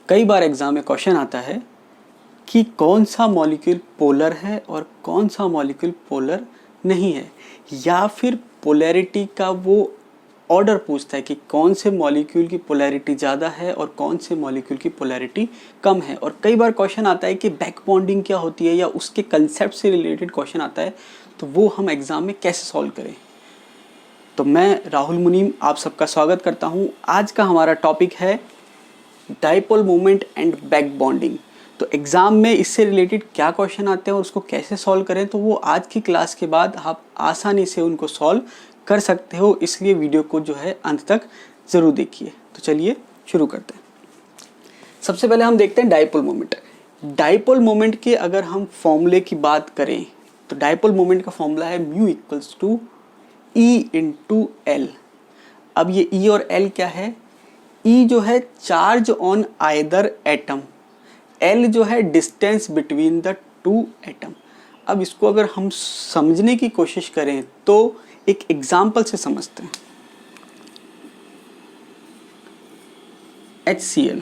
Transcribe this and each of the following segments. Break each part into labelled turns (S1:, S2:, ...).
S1: कई बार एग्जाम में क्वेश्चन आता है कि कौन सा मॉलिक्यूल पोलर है और कौन सा मॉलिक्यूल पोलर नहीं है, या फिर पोलैरिटी का वो ऑर्डर पूछता है कि कौन से मॉलिक्यूल की पोलैरिटी ज़्यादा है और कौन से मॉलिक्यूल की पोलैरिटी कम है। और कई बार क्वेश्चन आता है कि बैक बॉन्डिंग क्या होती है या उसके कंसेप्ट से रिलेटेड क्वेश्चन आता है, तो वो हम एग्ज़ाम में कैसे सॉल्व करें। तो मैं राहुल मुनीम आप सबका स्वागत करता हूँ। आज का हमारा टॉपिक है dipole moment and back bonding. तो एग्ज़ाम में इससे रिलेटेड क्या क्वेश्चन आते हैं और उसको कैसे सॉल्व करें, तो वो आज की क्लास के बाद आप आसानी से उनको सॉल्व कर सकते हो। इसलिए वीडियो को जो है अंत तक ज़रूर देखिए। तो चलिए शुरू करते हैं। सबसे पहले हम देखते हैं डाइपोल मोमेंट। डाइपोल मोमेंट के अगर हम फॉर्मूले की बात करें तो डाइपोल मोमेंट का फॉर्मूला है mu equals to E into L. अब ये ई और एल क्या है? ई जो है charge on either atom, L जो है distance between the two atom. अब इसको अगर हम समझने की कोशिश करें तो एक एग्जाम्पल से समझते हैं। HCl।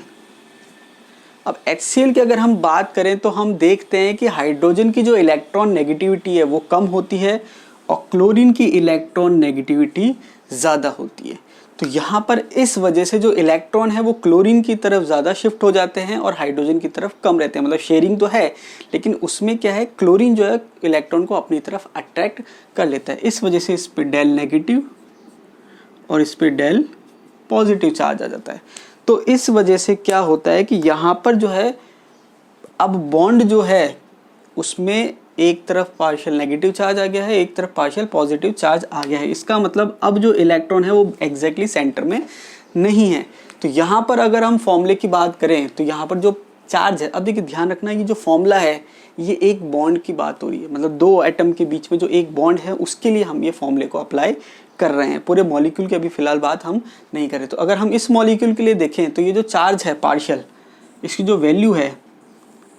S1: अब HCl की अगर हम बात करें तो हम देखते हैं कि हाइड्रोजन की जो इलेक्ट्रॉन नेगेटिविटी है वो कम होती है और क्लोरीन की इलेक्ट्रॉन नेगेटिविटी ज़्यादा होती है। तो यहाँ पर इस वजह से जो इलेक्ट्रॉन है वो क्लोरीन की तरफ ज़्यादा शिफ्ट हो जाते हैं और हाइड्रोजन की तरफ कम रहते हैं। मतलब शेयरिंग तो है, लेकिन उसमें क्या है, क्लोरीन जो है इलेक्ट्रॉन को अपनी तरफ अट्रैक्ट कर लेता है। इस वजह से इस पर डेल नेगेटिव और इस पर डेल पॉजिटिव चार्ज आ जाता है। तो इस वजह से क्या होता है कि यहाँ पर जो है अब बॉन्ड जो है उसमें एक तरफ पार्शियल नेगेटिव चार्ज आ गया है, एक तरफ पार्शियल पॉजिटिव चार्ज आ गया है। इसका मतलब अब जो इलेक्ट्रॉन है वो एग्जैक्टली सेंटर में नहीं है। तो यहाँ पर अगर हम फॉर्मूले की बात करें तो यहाँ पर जो चार्ज है, अब देखिए ध्यान रखना ये जो फॉर्मूला है ये एक बॉन्ड की बात हो रही है। मतलब दो एटम के बीच में जो एक बॉन्ड है उसके लिए हम ये फॉर्मूले को अप्लाई कर रहे हैं। पूरे मॉलिक्यूल की अभी फिलहाल बात हम नहीं करें। तो अगर हम इस मॉलिक्यूल के लिए देखें तो ये जो चार्ज है पार्शियल, इसकी जो वैल्यू है,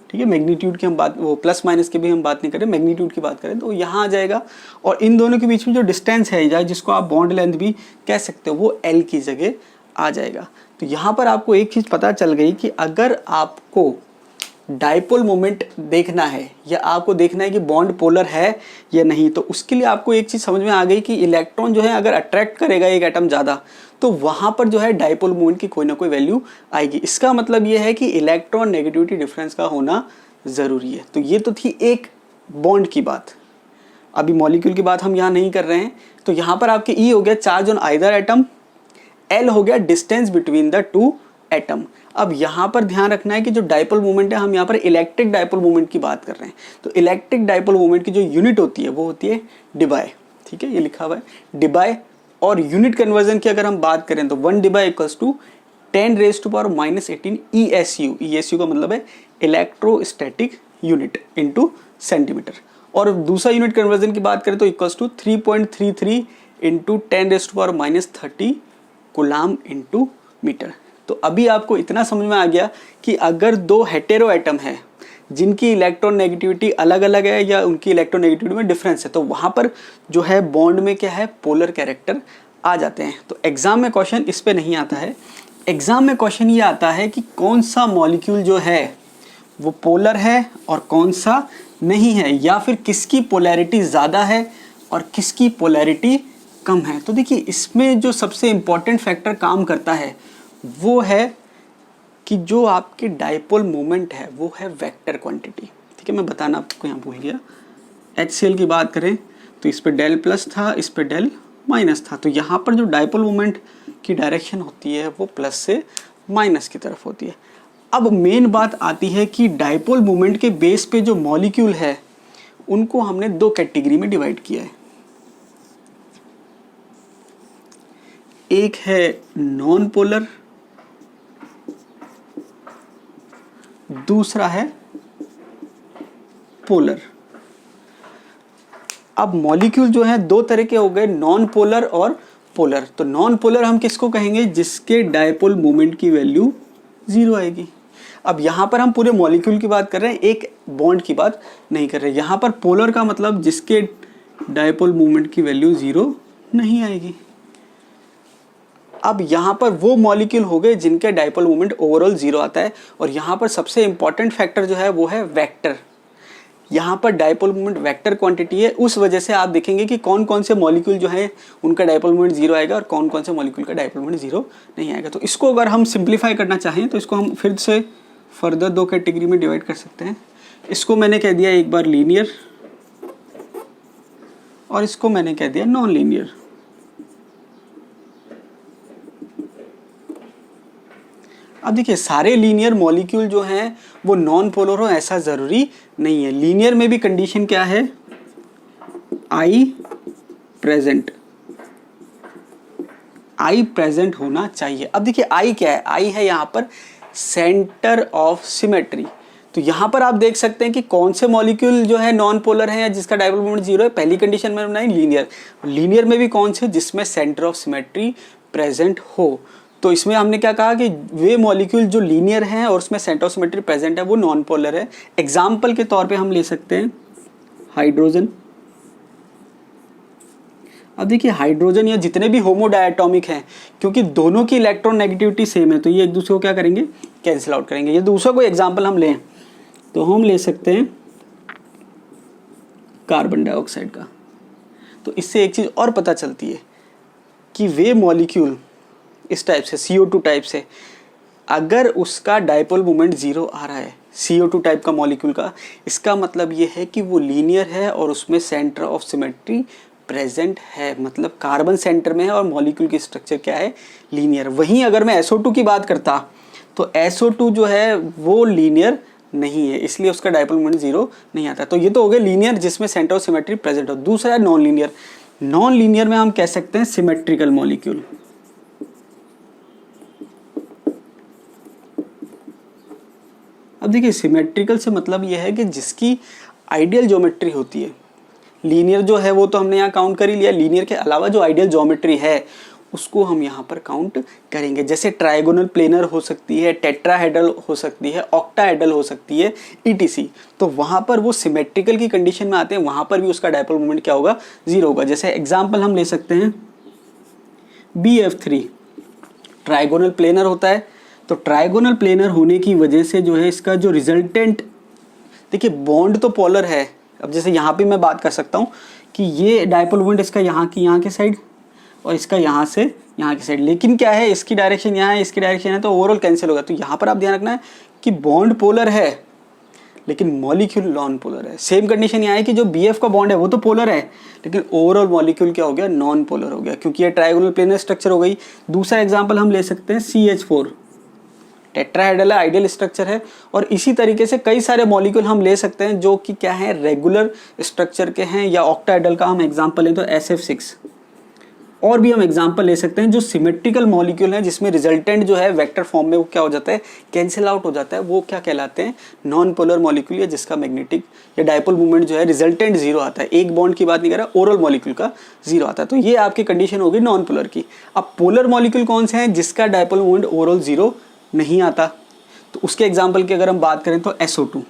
S1: ठीक है, मैग्नीट्यूड की हम बात, वो प्लस माइनस की भी हम बात नहीं करें, मैग्नीट्यूड की बात करें तो यहाँ आ जाएगा। और इन दोनों के बीच में जो डिस्टेंस है या जिसको आप बॉन्ड लेंथ भी कह सकते हो वो एल की जगह आ जाएगा। तो यहाँ पर आपको एक चीज़ पता चल गई कि अगर आपको डाइपोल मोमेंट देखना है या आपको देखना है कि बॉन्ड पोलर है या नहीं, तो उसके लिए आपको एक चीज़ समझ में आ गई कि इलेक्ट्रॉन जो है अगर अट्रैक्ट करेगा एक एटम ज़्यादा तो वहाँ पर जो है डाइपोल मोमेंट की कोई ना कोई वैल्यू आएगी। इसका मतलब ये है कि इलेक्ट्रॉन नेगेटिविटी डिफरेंस का होना ज़रूरी है। तो ये तो थी एक बॉन्ड की बात। अभी मॉलिक्यूल की बात हम यहाँ नहीं कर रहे हैं। तो यहाँ पर आपके ई हो गया charge on either atom, L हो गया distance between the two atom. अब यहाँ पर ध्यान रखना है कि जो डाइपोल मोमेंट है हम यहाँ पर इलेक्ट्रिक डाइपोल मोमेंट की बात कर रहे हैं। तो इलेक्ट्रिक डाइपोल मोमेंट की जो यूनिट होती है वो होती है डिबाई। ठीक है, ये लिखा हुआ है डिबाई। और यूनिट कन्वर्जन की अगर हम बात करें तो 1 debye equals to 10⁻⁻18 ESU। ESU का मतलब है इलेक्ट्रोस्टैटिक यूनिट इनटू सेंटीमीटर। और दूसरा यूनिट कन्वर्जन की बात करें तो equals to 3.33 into 10⁻30 coulomb into metre. तो अभी आपको इतना समझ में आ गया कि अगर दो हेटेरो एटम है जिनकी इलेक्ट्रॉन नेगेटिविटी अलग अलग है या उनकी इलेक्ट्रॉन नेगेटिविटी में डिफरेंस है, तो वहाँ पर जो है बॉन्ड में क्या है, पोलर कैरेक्टर आ जाते हैं। तो एग्जाम में क्वेश्चन इस पे नहीं आता है। एग्जाम में क्वेश्चन ये आता है कि कौन सा मॉलिक्यूल जो है वो पोलर है और कौन सा नहीं है, या फिर किसकी पोलैरिटी ज़्यादा है और किसकी पोलैरिटी कम है। तो देखिए इसमें जो सबसे इम्पॉर्टेंट फैक्टर काम करता है वो है कि जो आपके डाइपोल मोमेंट है वो है वेक्टर क्वांटिटी। ठीक है, मैं बताना आपको यहाँ भूल गया। HCl की बात करें तो इस पे डेल प्लस था, इस पे डेल माइनस था। तो यहाँ पर जो डाइपोल मोमेंट की डायरेक्शन होती है वो प्लस से माइनस की तरफ होती है। अब मेन बात आती है कि डाइपोल मोमेंट के बेस पे जो मॉलिक्यूल है उनको हमने दो कैटेगरी में डिवाइड किया है। एक है नॉन पोलर, दूसरा है पोलर। अब मॉलिक्यूल जो है दो तरह के हो गए, नॉन पोलर और पोलर। तो नॉन पोलर हम किसको कहेंगे, जिसके डाइपोल मोमेंट की वैल्यू 0 आएगी। अब यहाँ पर हम पूरे मॉलिक्यूल की बात कर रहे हैं, एक बॉन्ड की बात नहीं कर रहे। यहाँ पर पोलर का मतलब जिसके डाइपोल मोमेंट की वैल्यू 0 नहीं आएगी। अब यहाँ पर वो मॉलिक्यूल हो गए जिनके डाइपोल मोमेंट ओवरऑल 0 आता है। और यहाँ पर सबसे इंपॉर्टेंट फैक्टर जो है वो है वेक्टर। यहाँ पर डाइपोल मोमेंट वेक्टर क्वांटिटी है, उस वजह से आप देखेंगे कि कौन कौन से मॉलिक्यूल जो है उनका डाइपोल मोमेंट 0 आएगा और कौन कौन से मॉलिक्यूल का डाइपोल मोमेंट 0 नहीं आएगा। तो इसको अगर हम सिंप्लीफाई करना चाहें तो इसको हम फिर से फर्दर 2 कैटेगरी में डिवाइड कर सकते हैं। इसको मैंने कह दिया एक बार लीनियर और इसको मैंने कह दिया नॉन लीनियर। अब देखिए सारे लीनियर मॉलिक्यूल जो हैं वो नॉन पोलर हो ऐसा ज़रूरी नहीं है। लीनियर में भी कंडीशन क्या है, आई प्रेजेंट होना चाहिए। अब देखिए आई क्या है, आई है यहाँ पर सेंटर ऑफ सिमेट्री। तो यहाँ पर आप देख सकते हैं कि कौन से मॉलिक्यूल जो है नॉन पोलर है या जिसका डाइपोल मोमेंट 0 है। पहली कंडीशन में बनाई लीनियर, लीनियर में भी कौन से, जिसमें सेंटर ऑफ सिमेट्री प्रेजेंट हो। तो इसमें हमने क्या कहा कि वे मॉलिक्यूल जो लीनियर हैं और उसमें सेंटर ऑफ सिमेट्री प्रेजेंट है वो नॉन पोलर है। एग्जाम्पल के तौर पे हम ले सकते हैं हाइड्रोजन। अब देखिए हाइड्रोजन या जितने भी होमोडायटॉमिक हैं, क्योंकि दोनों की इलेक्ट्रॉन नेगेटिविटी सेम है तो ये एक दूसरे को क्या करेंगे, कैंसिल आउट करेंगे। ये दूसरा कोई एग्जाम्पल हम लें तो हम ले सकते हैं कार्बन डाइऑक्साइड का। तो इससे एक चीज़ और पता चलती है कि वे मॉलिक्यूल इस टाइप से CO2 टाइप से, अगर उसका डाइपोल मोमेंट 0 आ रहा है CO2 टाइप का मॉलिक्यूल का, इसका मतलब ये है कि वो लीनियर है और उसमें सेंटर ऑफ सिमेट्री प्रेजेंट है। मतलब कार्बन सेंटर में है और मॉलिक्यूल की स्ट्रक्चर क्या है, लीनियर। वहीं अगर मैं SO2 की बात करता तो SO2 जो है वो लीनियर नहीं है, इसलिए उसका डाइपोल मोमेंट 0 नहीं आता। तो ये तो हो गया लीनियर जिसमें सेंटर ऑफ सिमेट्री प्रेजेंट हो। दूसरा है नॉन लीनियर। नॉन लीनियर में हम कह सकते हैं सिमेट्रिकल मॉलिक्यूल। अब देखिए सिमेट्रिकल से मतलब यह है कि जिसकी आइडियल ज्योमेट्री होती है। लीनियर जो है वो तो हमने यहाँ काउंट कर ही लिया, ईलियर के अलावा जो आइडियल ज्योमेट्री है उसको हम यहाँ पर काउंट करेंगे। जैसे ट्राइगोनल प्लेनर हो सकती है, टेट्राहेड्रल हो सकती है, ऑक्टाहेड्रल हो सकती है, ETC। तो वहाँ पर वो सिमेट्रिकल की कंडीशन में आते हैं, वहाँ पर भी उसका डाइपोल मोमेंट क्या होगा, 0 होगा। जैसे एग्जाम्पल हम ले सकते हैं BF3 ट्राइगोनल प्लेनर होता है। तो ट्राइगोनल प्लेनर होने की वजह से जो है इसका जो रिजल्टेंट, देखिए बॉन्ड तो पोलर है। अब जैसे यहाँ पे मैं बात कर सकता हूँ कि ये डाइपोल मोमेंट इसका यहाँ की साइड और इसका यहाँ से यहाँ की साइड, लेकिन क्या है इसकी डायरेक्शन यहाँ है, इसकी डायरेक्शन है, तो ओवरऑल कैंसिल होगा। तो यहाँ पर आप ध्यान रखना है कि बॉन्ड पोलर है लेकिन मॉलिक्यूल नॉन पोलर है। सेम कंडीशन यहाँ है कि जो BF का बॉन्ड है वो तो पोलर है लेकिन ओवरऑल मॉलिक्यूल क्या हो गया, नॉन पोलर हो गया, क्योंकि ये ट्राइगोनल प्लेनर स्ट्रक्चर हो गई। दूसरा एग्जाम्पल हम ले सकते हैं CH4 टेट्राहेड्रल है, आइडियल स्ट्रक्चर है। और इसी तरीके से कई सारे मॉलिक्यूल हम ले सकते हैं जो कि क्या है, रेगुलर स्ट्रक्चर के हैं, या ऑक्टाहेड्रल का हम एग्जांपल लें तो SF6। और भी हम एग्जांपल ले सकते हैं जो सिमेट्रिकल मॉलिक्यूल हैं जिसमें रिजल्टेंट जो है वेक्टर फॉर्म में वो क्या हो जाता है, कैंसिल आउट हो जाता है। वो क्या कहलाते हैं, नॉन पोलर मॉलिक्यूल, या जिसका मैग्नेटिक या डाइपोल मूवमेंट जो है रिजल्टेंट 0 आता है। एक बॉन्ड की बात नहीं कर रहा, ओवरऑल मॉलिक्यूल का 0 आता है। तो ये आपकी कंडीशन होगी नॉन पोलर की। अब पोलर मॉलिक्यूल कौन से हैं, जिसका डाइपोल मूवमेंट ओवरऑल 0 नहीं आता। तो उसके एग्जाम्पल की अगर हम बात करें तो SO2।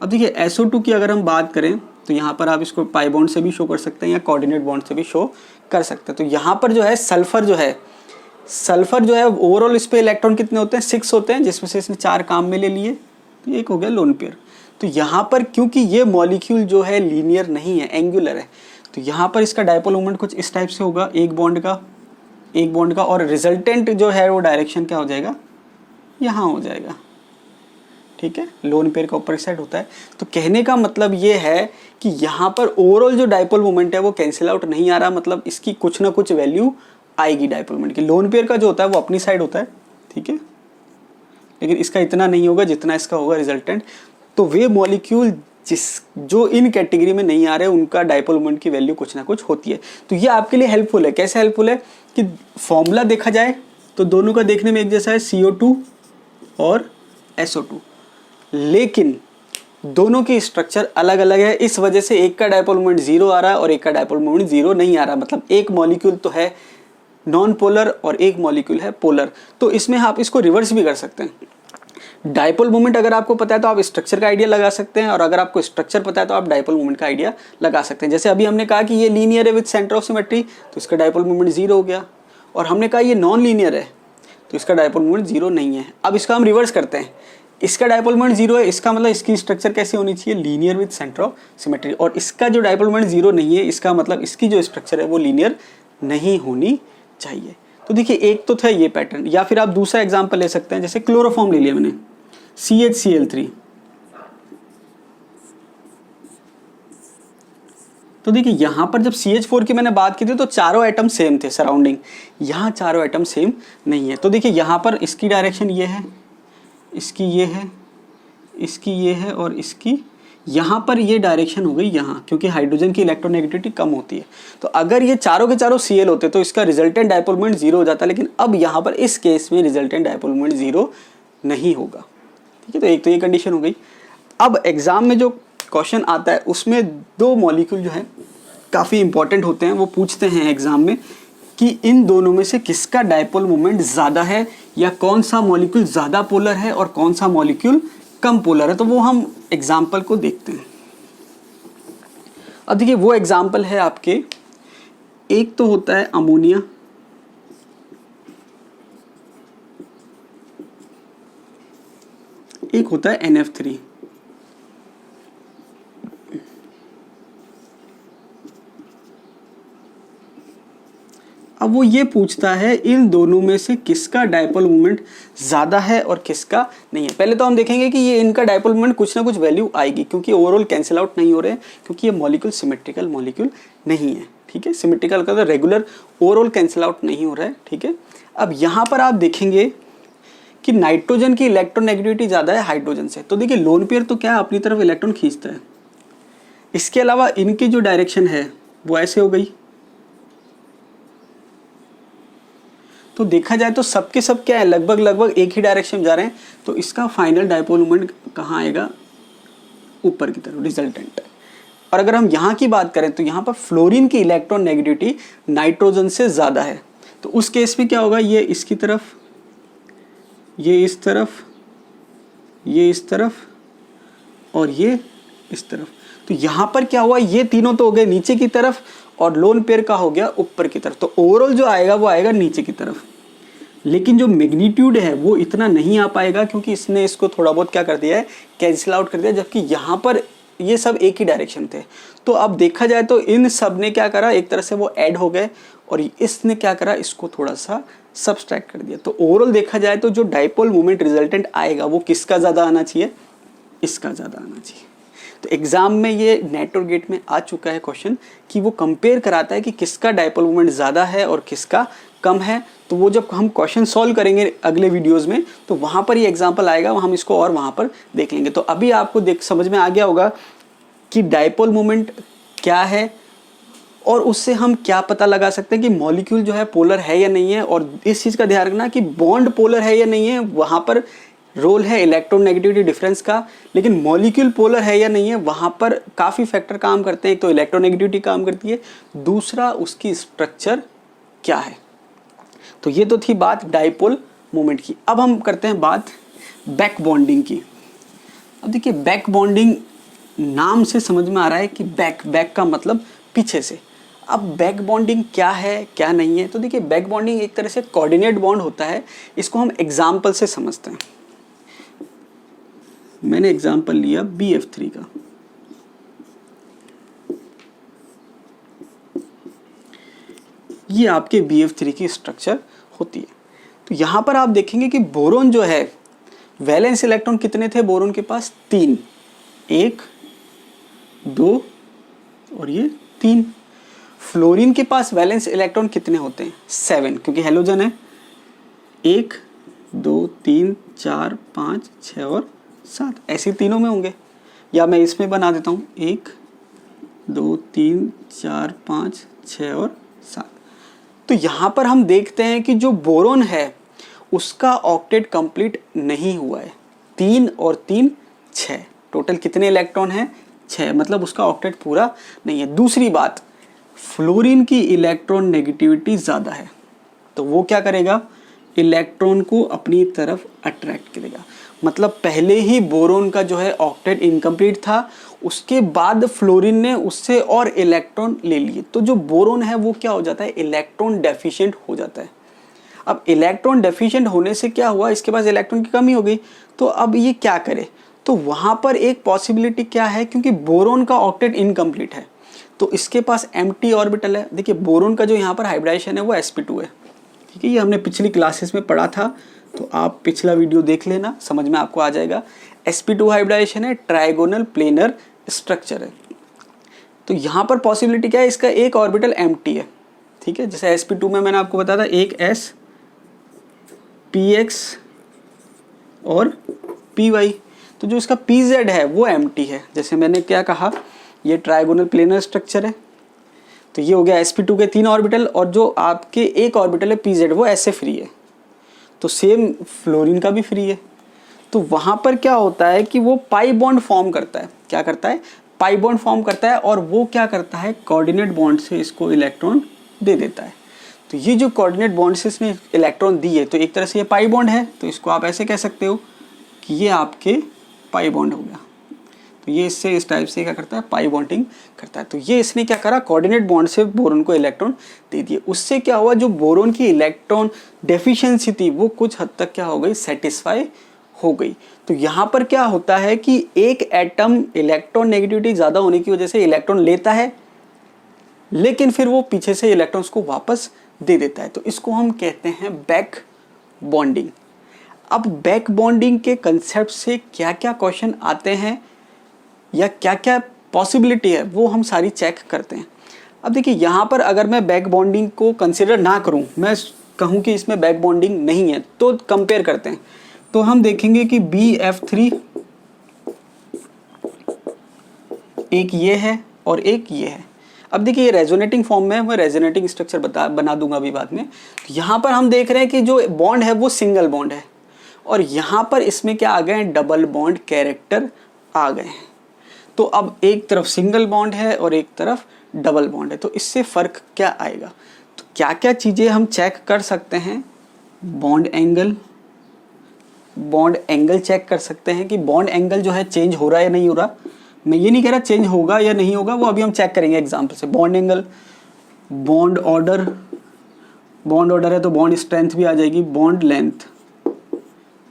S1: अब देखिए SO2 की अगर हम बात करें तो यहाँ पर आप इसको पाई बॉन्ड से भी शो कर सकते हैं या कोऑर्डिनेट बॉन्ड से भी शो कर सकते हैं। तो यहाँ पर जो है सल्फर जो है ओवरऑल इस पे इलेक्ट्रॉन कितने होते हैं, 6 होते हैं, जिसमें से इसने 4 काम में ले लिए, तो एक हो गया लोन पेयर। तो यहाँ पर क्योंकि ये मॉलिक्यूल जो है लीनियर नहीं है, एंगुलर है, तो यहाँ पर इसका डाइपोल मोमेंट कुछ इस टाइप से होगा, एक बॉन्ड का, और रिजल्टेंट जो है वो डायरेक्शन क्या हो जाएगा, यहाँ हो जाएगा। ठीक है, लोन पेयर का ऊपर साइड होता है। तो कहने का मतलब ये है कि यहाँ पर ओवरऑल जो डाइपोल मोमेंट है वो कैंसिल आउट नहीं आ रहा, मतलब इसकी कुछ ना कुछ वैल्यू आएगी डाइपोल मोमेंट की। लोन पेयर का जो होता है वो अपनी साइड होता है, ठीक है, लेकिन इसका इतना नहीं होगा जितना इसका होगा रिजल्टेंट। तो वे मॉलिक्यूल जो इन कैटेगरी में नहीं आ रहे उनका डाइपोल मोमेंट की वैल्यू कुछ ना कुछ होती है। तो ये आपके लिए हेल्पफुल है। कैसे हेल्पफुल है कि फॉर्मूला देखा जाए तो दोनों का देखने में एक जैसा है, CO2 और SO2, लेकिन दोनों की स्ट्रक्चर अलग अलग है। इस वजह से एक का डाइपोल मोमेंट 0 आ रहा है और एक का डाइपोल मोमेंट 0 नहीं आ रहा। मतलब एक मॉलिक्यूल तो है नॉन पोलर और एक मॉलिक्यूल है पोलर। तो इसमें आप इसको रिवर्स भी कर सकते हैं। डाइपोल मोमेंट अगर आपको पता है तो आप स्ट्रक्चर का आइडिया लगा सकते हैं, और अगर आपको स्ट्रक्चर पता है तो आप डाइपोल मोमेंट का आइडिया लगा सकते हैं। जैसे अभी हमने कहा कि ये लीनियर है विद सेंटर ऑफ सिमेट्री, तो इसका डाइपोल मोमेंट 0 हो गया। और हमने कहा ये नॉन लीनियर है, तो इसका डायपोल मोमेंट 0 नहीं है। अब इसका हम रिवर्स करते हैं, इसका डायपोल मोमेंट 0 है, इसका मतलब इसकी स्ट्रक्चर कैसी होनी चाहिए, linear with centre of symmetry. और इसका जो डायपोल मोमेंट 0 नहीं है, इसका मतलब इसकी जो स्ट्रक्चर है वो लीनियर नहीं होनी चाहिए। तो देखिए एक तो था ये पैटर्न, या फिर आप दूसरा एग्जांपल ले सकते हैं, जैसे क्लोरोफॉर्म ले लिया मैंने CHCl3। तो देखिए यहाँ पर जब CH4 की मैंने बात की थी तो चारों एटम सेम थे सराउंडिंग, यहाँ चारों एटम सेम नहीं है। तो देखिए यहाँ पर इसकी डायरेक्शन ये है, इसकी ये है, इसकी ये है, और इसकी यहाँ पर ये डायरेक्शन हो गई यहाँ, क्योंकि हाइड्रोजन की इलेक्ट्रोनेगेटिविटी कम होती है। तो अगर ये चारों के चारों Cl होते तो इसका रिजल्टेंट डायपोल मोमेंट 0 हो जाता, लेकिन अब यहाँ पर इस केस में रिजल्टेंट डायपोल मोमेंट 0 नहीं होगा। ठीक है, तो एक तो ये कंडीशन हो गई। अब एग्जाम में जो क्वेश्चन आता है उसमें दो मॉलिक्यूल जो है काफ़ी इंपॉर्टेंट होते हैं, वो पूछते हैं एग्जाम में कि इन दोनों में से किसका डायपोल मोमेंट ज़्यादा है, या कौन सा मॉलिक्यूल ज़्यादा पोलर है और कौन सा मॉलिक्यूल कम पोलर है। तो वो हम एग्जाम्पल को देखते हैं। अब देखिए वो एग्जाम्पल है आपके, एक तो होता है अमोनिया, एक होता है NF3। अब वो ये पूछता है इन दोनों में से किसका डायपोल मोमेंट ज़्यादा है और किसका नहीं है। पहले तो हम देखेंगे कि ये इनका डायपोल मोमेंट कुछ ना कुछ वैल्यू आएगी, क्योंकि ओवरऑल कैंसिल आउट नहीं हो रहे हैं, क्योंकि ये मॉलिक्यूल सिमेट्रिकल मॉलिक्यूल नहीं है। ठीक है, सिमेट्रिकल का तो रेगुलर ओवरऑल कैंसिल आउट नहीं हो रहा है। ठीक है, अब यहाँ पर आप देखेंगे कि नाइट्रोजन की इलेक्ट्रोनेगेटिविटी ज़्यादा है हाइड्रोजन से। तो देखिए लोन पेयर तो क्या अपनी तरफ इलेक्ट्रॉन खींचता है, इसके अलावा इनकी जो डायरेक्शन है वो ऐसे हो गई। तो देखा जाए तो सबके सब क्या है, लगभग लगभग एक ही डायरेक्शन में जा रहे हैं। तो इसका फाइनल डायपोल मोमेंट कहाँ आएगा, ऊपर की तरफ, रिजल्टेंट। और अगर हम यहाँ की बात करें तो यहाँ पर फ्लोरीन की इलेक्ट्रॉन नेगेटिविटी नाइट्रोजन से ज़्यादा है। तो उस केस में क्या होगा, ये इसकी तरफ, ये इस तरफ, ये इस तरफ, और ये इस तरफ। तो यहाँ पर क्या हुआ, ये तीनों तो हो गए नीचे की तरफ, और लोन पेयर का हो गया ऊपर की तरफ। तो ओवरऑल जो आएगा वो आएगा नीचे की तरफ, लेकिन जो मैग्नीट्यूड है वो इतना नहीं आ पाएगा, क्योंकि इसने इसको थोड़ा बहुत क्या कर दिया है, कैंसिल आउट कर दिया, जबकि यहाँ पर ये सब एक ही डायरेक्शन थे। तो अब देखा जाए तो इन सब ने क्या करा, एक तरह से वो ऐड हो गए, और इसने क्या करा, इसको थोड़ा सा सब्सट्रैक्ट कर दिया। तो ओवरऑल देखा जाए तो जो डायपोल मोमेंट रिजल्टेंट आएगा वो किसका ज़्यादा आना चाहिए, इसका ज़्यादा आना चाहिए। तो एग्जाम में ये नेट और गेट में आ चुका है क्वेश्चन कि वो कंपेयर कराता है कि किसका डायपोल मोमेंट ज़्यादा है और किसका कम है। तो वो जब हम क्वेश्चन सॉल्व करेंगे अगले वीडियोस में, तो वहाँ पर ये एग्जाम्पल आएगा, हम इसको और वहाँ पर देख लेंगे। तो अभी आपको समझ में आ गया होगा कि डायपोल मोमेंट क्या है, और उससे हम क्या पता लगा सकते हैं कि मॉलिक्यूल जो है पोलर है या नहीं है। और इस चीज़ का ध्यान रखना कि बॉन्ड पोलर है या नहीं है, वहाँ पर रोल है इलेक्ट्रोनेगेटिविटी डिफरेंस का, लेकिन मॉलिक्यूल पोलर है या नहीं है वहाँ पर काफ़ी फैक्टर काम करते हैं। एक तो इलेक्ट्रोनेगेटिविटी काम करती है, दूसरा उसकी स्ट्रक्चर क्या है। तो ये तो थी बात डायपोल मोमेंट की। अब हम करते हैं बात बैक बॉन्डिंग की। अब देखिए बैक बॉन्डिंग नाम से समझ में आ रहा है कि बैक का मतलब पीछे से। अब बैक बॉन्डिंग क्या है क्या नहीं है, तो देखिए बैक बॉन्डिंग एक तरह से कोऑर्डिनेट बॉन्ड होता है। इसको हम एग्जाम्पल से समझते हैं। मैंने एग्जाम्पल लिया BF3 का। ये आपके BF3 की स्ट्रक्चर होती है। तो यहाँ पर आप देखेंगे कि बोरोन जो है, वैलेंस इलेक्ट्रॉन कितने थे बोरोन के पास, 3, 1, 2 और ये 3। फ्लोरीन के पास वैलेंस इलेक्ट्रॉन कितने होते हैं, 7, क्योंकि हेलोजन है। 1, 2, 3, 4, 5, 6 और 7, ऐसे तीनों में होंगे। या मैं इसमें बना देता हूँ, 1, 2, 3, 4, 5, 6 और 7। तो यहाँ पर हम देखते हैं कि जो बोरोन है उसका ऑक्टेट कंप्लीट नहीं हुआ है। 3 और 3 6, टोटल कितने इलेक्ट्रॉन हैं, 6, मतलब उसका ऑक्टेट पूरा नहीं है। दूसरी बात, फ्लोरीन की इलेक्ट्रॉन नेगेटिविटी ज़्यादा है, तो वो क्या करेगा, इलेक्ट्रॉन को अपनी तरफ अट्रैक्ट करेगा। मतलब पहले ही बोरोन का जो है ऑक्टेट इनकम्प्लीट था, उसके बाद फ्लोरीन ने उससे और इलेक्ट्रॉन ले लिए, तो जो बोरोन है वो क्या हो जाता है, इलेक्ट्रॉन डेफिशिएंट हो जाता है। अब इलेक्ट्रॉन डेफिशिएंट होने से क्या हुआ, इसके पास इलेक्ट्रॉन की कमी हो गई, तो अब ये क्या करे, तो वहाँ पर एक पॉसिबिलिटी क्या है, क्योंकि बोरोन का ऑक्टेट इनकम्प्लीट है तो इसके पास एम्प्टी ऑर्बिटल है। देखिए बोरोन का जो यहाँ पर हाइब्रिडाइजेशन है वो sp2 है, ठीक है, ये हमने पिछली क्लासेस में पढ़ा था, तो आप पिछला वीडियो देख लेना, समझ में आपको आ जाएगा। sp2 हाइब्रिडाइजेशन है, ट्राइगोनल प्लेनर स्ट्रक्चर है। तो यहाँ पर पॉसिबिलिटी क्या है, इसका एक ऑर्बिटल एम्प्टी है, ठीक है, जैसे sp2 में मैंने आपको बताया था एक s px और py, तो जो इसका pz है वो एम्प्टी है। जैसे मैंने क्या कहा, ये ट्राइगोनल प्लेनर स्ट्रक्चर है, तो ये हो गया sp2 के 3 ऑर्बिटल और जो आपके एक ऑर्बिटल है pz वो ऐसे फ्री है, तो सेम फ्लोरीन का भी फ्री है। तो वहाँ पर क्या होता है कि वो पाई बॉन्ड फॉर्म करता है, क्या करता है, पाई बॉन्ड फॉर्म करता है, और वो क्या करता है, कोऑर्डिनेट बॉन्ड से इसको इलेक्ट्रॉन दे देता है। तो ये जो कोऑर्डिनेट बॉन्ड से इसने इलेक्ट्रॉन दी है, तो एक तरह से ये पाई बॉन्ड है, तो इसको आप ऐसे कह सकते हो कि ये आपके पाई बॉन्ड हो गया। तो ये इससे इस टाइप से क्या करता है, पाई बॉन्डिंग करता है। तो ये इसने क्या करा, कोऑर्डिनेट बॉन्ड से बोरोन को इलेक्ट्रॉन दे दिए। उससे क्या हुआ, जो बोरोन की इलेक्ट्रॉन डेफिशिएंसी थी वो कुछ हद तक क्या हो गई, सेटिस्फाई हो गई। तो यहाँ पर क्या होता है कि एक एटम इलेक्ट्रॉन नेगेटिविटी ज़्यादा होने की वजह से इलेक्ट्रॉन लेता है, लेकिन फिर वो पीछे से इलेक्ट्रॉन्स को वापस दे देता है, तो इसको हम कहते हैं बैक बॉन्डिंग। अब बैक बॉन्डिंग के कंसेप्ट से क्या क्या क्वेश्चन आते हैं या क्या क्या पॉसिबिलिटी है वो हम सारी चेक करते हैं। अब देखिए यहाँ पर अगर मैं बैक बॉन्डिंग को कंसिडर ना करूँ, मैं कहूँ कि इसमें बैक बॉन्डिंग नहीं है, तो कंपेयर करते हैं। तो हम देखेंगे कि BF3 एक ये है और एक ये है। अब देखिए ये रेजोनेटिंग फॉर्म में है, मैं रेजोनेटिंग स्ट्रक्चर बना दूंगा अभी बाद में। तो यहाँ पर हम देख रहे हैं कि जो बॉन्ड है वो सिंगल बॉन्ड है, और यहाँ पर इसमें क्या आ गए हैं, डबल बॉन्ड कैरेक्टर आ गए हैं। तो अब एक तरफ सिंगल बॉन्ड है और एक तरफ डबल बॉन्ड है, तो इससे फ़र्क क्या आएगा, तो क्या क्या चीज़ें हम चेक कर सकते हैं, बॉन्ड एंगल चेक कर सकते हैं कि बॉन्ड एंगल जो है चेंज हो रहा है या नहीं हो रहा। मैं ये नहीं कह रहा चेंज होगा या नहीं होगा, वो अभी हम चेक करेंगे एग्जाम्पल से। बॉन्ड एंगल, बॉन्ड ऑर्डर है तो बॉन्ड स्ट्रेंथ भी आ जाएगी, बॉन्ड लेंथ,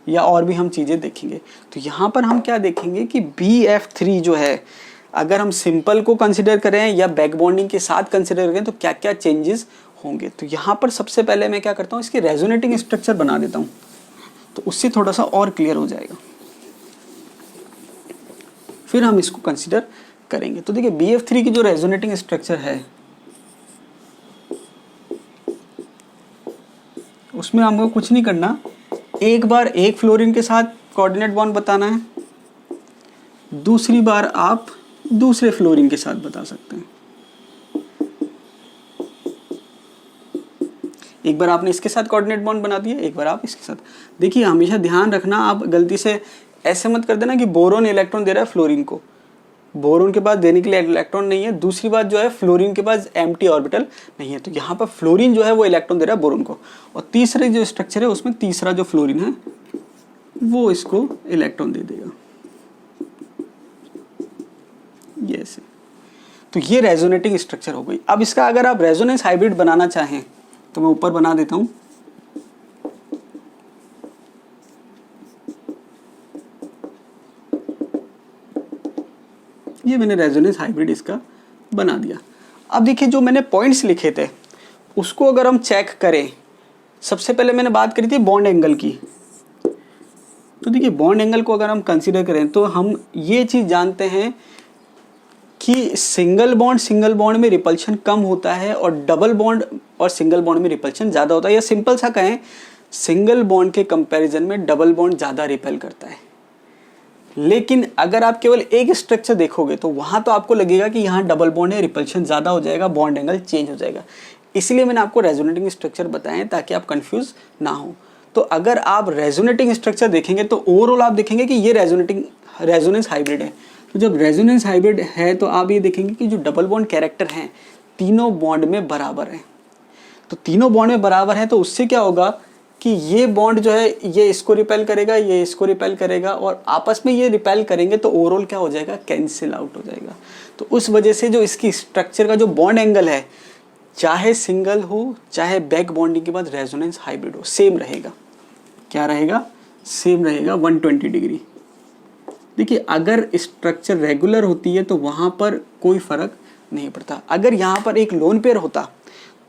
S1: या और भी हम चीज़ें देखेंगे। तो यहाँ पर हम क्या देखेंगे कि BF3 जो है, अगर हम सिंपल को कंसिडर करें या बैक बॉन्डिंग के साथ कंसिडर करें तो क्या क्या चेंजेस होंगे। तो यहाँ पर सबसे पहले मैं क्या करता हूँ, इसकी रेजोनेटिंग स्ट्रक्चर बना देता हूँ, तो उससे थोड़ा सा और क्लियर हो जाएगा, फिर हम इसको कंसिडर करेंगे। तो देखिए BF3 की जो रेजोनेटिंग स्ट्रक्चर है उसमें हमको कुछ नहीं करना, एक बार एक फ्लोरीन के साथ कोऑर्डिनेट बॉन्ड बताना है, दूसरी बार आप दूसरे फ्लोरीन के साथ बता सकते हैं। एक बार आपने इसके साथ कोऑर्डिनेट बॉन्ड बना दिया, एक बार आप इसके साथ। देखिए हमेशा ध्यान रखना, आप गलती से ऐसे मत कर देना कि बोरोन इलेक्ट्रॉन दे रहा है फ्लोरीन को, बोरोन के पास देने के लिए इलेक्ट्रॉन नहीं है। दूसरी बात जो है, फ्लोरीन के पास एम्प्टी ऑर्बिटल नहीं है, तो यहाँ पर फ्लोरीन जो है वो इलेक्ट्रॉन दे रहा है बोरोन को, और तीसरे जो स्ट्रक्चर है उसमें तीसरा जो फ्लोरीन है वो इसको इलेक्ट्रॉन दे देगा, ये ऐसे। तो ये रेजोनेटिंग स्ट्रक्चर हो गई। अब इसका अगर आप रेजोनेंस हाइब्रिड बनाना चाहें तो मैं ऊपर बना देता हूँ, ये मैंने रेजोनेंस हाइब्रिड इसका बना दिया। अब देखिए जो मैंने पॉइंट्स लिखे थे उसको अगर हम चेक करें, सबसे पहले मैंने बात करी थी बॉन्ड एंगल की। तो देखिए बॉन्ड एंगल को अगर हम कंसीडर करें तो हम ये चीज़ जानते हैं कि सिंगल बॉन्ड में रिपल्शन कम होता है और डबल बॉन्ड और सिंगल बॉन्ड में रिपल्शन ज़्यादा होता है, या सिंपल सा कहें सिंगल बॉन्ड के कंपैरिजन में डबल बॉन्ड ज़्यादा रिपेल करता है। लेकिन अगर आप केवल एक स्ट्रक्चर देखोगे तो वहाँ तो आपको लगेगा कि यहाँ डबल बॉन्ड है, रिपल्शन ज़्यादा हो जाएगा, बॉन्ड एंगल चेंज हो जाएगा। इसलिए मैंने आपको रेजोनेटिंग स्ट्रक्चर बताएं ताकि आप कंफ्यूज ना हो। तो अगर आप रेजोनेटिंग स्ट्रक्चर देखेंगे तो ओवरऑल आप देखेंगे कि ये रेजोनेंस हाइब्रिड है। तो जब रेजोनेंस हाइब्रिड है तो आप ये देखेंगे कि जो डबल बॉन्ड कैरेक्टर हैं तीनों बॉन्ड में बराबर हैं। तो तीनों बॉन्ड में बराबर है तो उससे क्या होगा कि ये बॉन्ड जो है ये इसको रिपेल करेगा, ये इसको रिपेल करेगा, और आपस में ये रिपेल करेंगे तो ओवरऑल क्या हो जाएगा, कैंसिल आउट हो जाएगा। तो उस वजह से जो इसकी स्ट्रक्चर का जो बॉन्ड एंगल है चाहे सिंगल हो चाहे बैक बॉन्डिंग के बाद रेजोनेंस हाइब्रिड हो, सेम रहेगा। क्या रहेगा? सेम रहेगा 120 डिग्री। देखिए अगर स्ट्रक्चर रेगुलर होती है तो वहाँ पर कोई फ़र्क नहीं पड़ता, अगर यहाँ पर एक लोन पेयर होता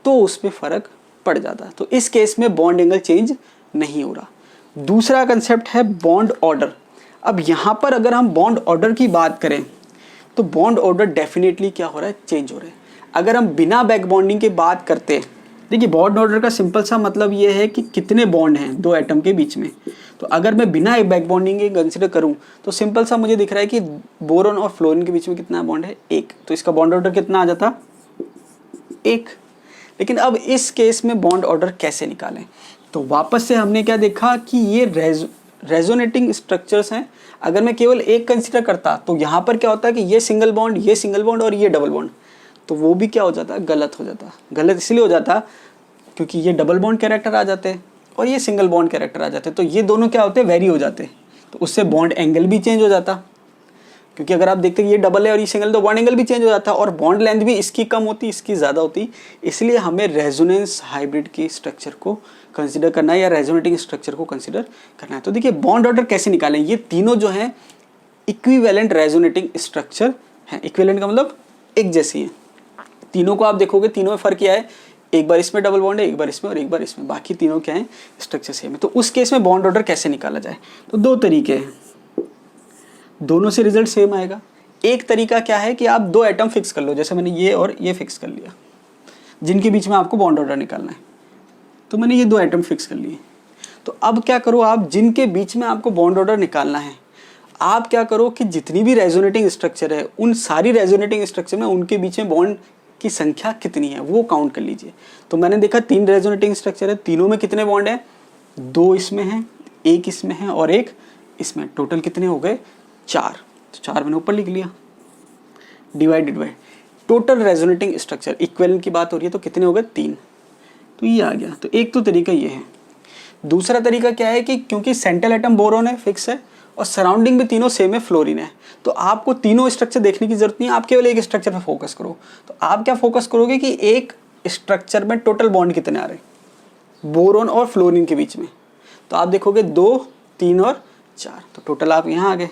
S1: तो उस पर फ़र्क पड़ जाता। तो इस केस में बॉन्ड एंगल चेंज नहीं हो रहा। दूसरा कंसेप्ट है बॉन्ड ऑर्डर। अब यहाँ पर अगर हम बॉन्ड ऑर्डर की बात करें तो बॉन्ड ऑर्डर डेफिनेटली क्या हो रहा है? चेंज हो रहा है। अगर हम बिना बैक बॉन्डिंग की बात करते हैं, देखिए बॉन्ड ऑर्डर का सिंपल सा मतलब ये है कि कितने बॉन्ड हैं दो एटम के बीच में। तो अगर मैं बिना बैक बॉन्डिंग के कंसिडर करूं तो सिंपल सा मुझे दिख रहा है कि बोरोन और फ्लोरीन के बीच में कितना बॉन्ड है? एक। तो इसका बॉन्ड ऑर्डर कितना आ जाता? एक। लेकिन अब इस केस में बॉन्ड ऑर्डर कैसे निकालें? तो वापस से हमने क्या देखा कि ये रेजोनेटिंग स्ट्रक्चर्स हैं। अगर मैं केवल एक कंसिडर करता तो यहाँ पर क्या होता है कि ये सिंगल बॉन्ड और ये डबल बॉन्ड, तो वो भी क्या हो जाता? गलत हो जाता। गलत इसलिए हो जाता क्योंकि ये डबल बॉन्ड कैरेक्टर आ जाते हैं और ये सिंगल बॉन्ड कैरेक्टर आ जाते हैं, तो ये दोनों क्या होते हैं? वेरी हो जाते, तो उससे बॉन्ड एंगल भी चेंज हो जाता। क्योंकि अगर आप देखते हैं ये डबल है और ये सिंगल, तो बॉन्ड एंगल भी चेंज हो जाता और बॉन्ड लेंथ भी इसकी कम होती, इसकी ज़्यादा होती। इसलिए हमें रेजोनेंस हाइब्रिड की स्ट्रक्चर को कंसिडर करना है या रेजोनेटिंग स्ट्रक्चर को कंसिडर करना है। तो देखिए बॉन्ड ऑर्डर कैसे निकालें? ये तीनों जो हैं इक्विवेलेंट रेजोनेटिंग स्ट्रक्चर हैं। इक्विवेलेंट का मतलब एक जैसी है। तीनों को आप देखोगे, तीनों में फ़र्क क्या है? एक बार इसमें डबल बॉन्ड है, एक बार इसमें और एक बार इसमें, बाकी तीनों क्या है? स्ट्रक्चर सेम है। तो उस केस में बॉन्ड ऑर्डर कैसे निकाला जाए? तो दो तरीके हैं, दोनों से रिजल्ट सेम आएगा। एक तरीका क्या है कि आप दो एटम फिक्स कर लो, जैसे मैंने ये और ये फिक्स कर लिया, जिनके बीच में आपको बॉन्ड ऑर्डर निकालना है। तो मैंने ये दो एटम फिक्स कर लिए। तो अब क्या करो आप, जिनके बीच में आपको बॉन्ड ऑर्डर निकालना है, आप क्या करो कि जितनी भी रेजोनेटिंग स्ट्रक्चर है उन सारी रेजोनेटिंग स्ट्रक्चर में उनके बीच में बॉन्ड की संख्या कितनी है वो काउंट कर लीजिए। तो मैंने देखा 3 रेजोनेटिंग स्ट्रक्चर है, तीनों में कितने बॉन्ड हैं? 2 इसमें हैं, 1 इसमें है और 1 इसमें। टोटल कितने हो गए? 4। तो 4 मैंने ऊपर लिख लिया, divided by total resonating structure. Equivalent की बात हो रही है तो कितने हो गए? 3। तो ये आ गया। तो एक तो तरीका ये है। दूसरा तरीका क्या है कि क्योंकि सेंट्रल एटम बोरोन है, फिक्स है, और सराउंडिंग में तीनों सेम है, फ्लोरीन है, तो आपको तीनों स्ट्रक्चर देखने की जरूरत नहीं है, आप केवल एक स्ट्रक्चर पे फोकस करो। तो आप क्या फोकस करोगे कि एक स्ट्रक्चर में टोटल बॉन्ड कितने आ रहे हैं बोरोन और फ्लोरीन के बीच में। तो आप देखोगे 2, 3 और 4, तो टोटल आप यहाँ आ गए।